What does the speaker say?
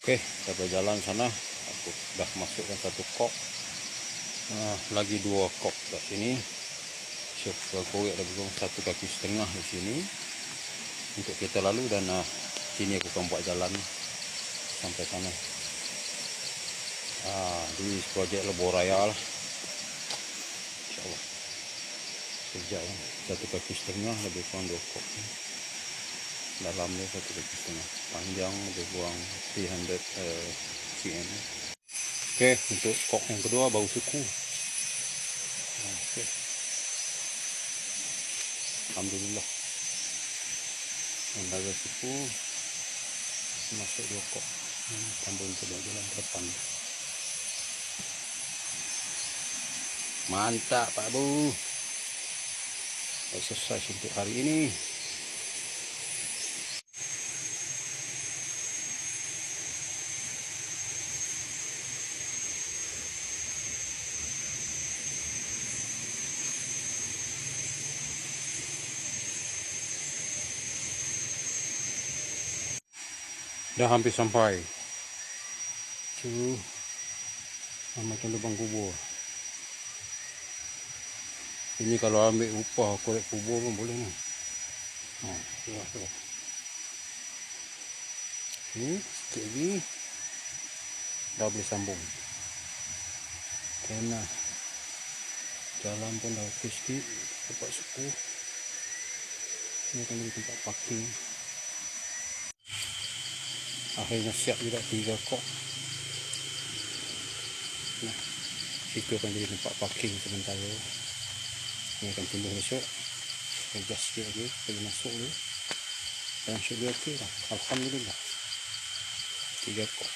Oke, kita berjalan sana. Aku sudah masukkan satu kok. Lagi 2 kok ke sini. Coba korek lebih kurang 1,5 kaki di sini untuk kita lalu, dan sini aku akan buat jalan sampai sana. Di projek Lebuh Raya lah, insyaallah. Kerja 1,5 kaki lebih kurang 2 kok. Dalamnya 1,5 kaki, panjang lebih kurang 300 cm. Oke, untuk kok yang kedua bau suku. Oke. Alhamdulillah. Lembaga suku masuk 2 kok. Tambah untuk jalan depan. Mantap Pak Bu. Selesai untuk hari ini. Dah hampir sampai. Macam lubang kubur. Ini kalau ambil upah korek kubur pun boleh ni. Ini sikit lagi dah boleh sambung. Kena jalan pun dah okey sikit. Tempat suku. Ini akan jadi tempat parking. Akhirnya siap juga 3 kok. Nah, itu akan jadi tempat parking sementara. Ini akan timbul besok. Adjust sikit lagi, pergi masuk dulu. Dan insya-Allah okey lah. Alhamdulillah. 3 kok.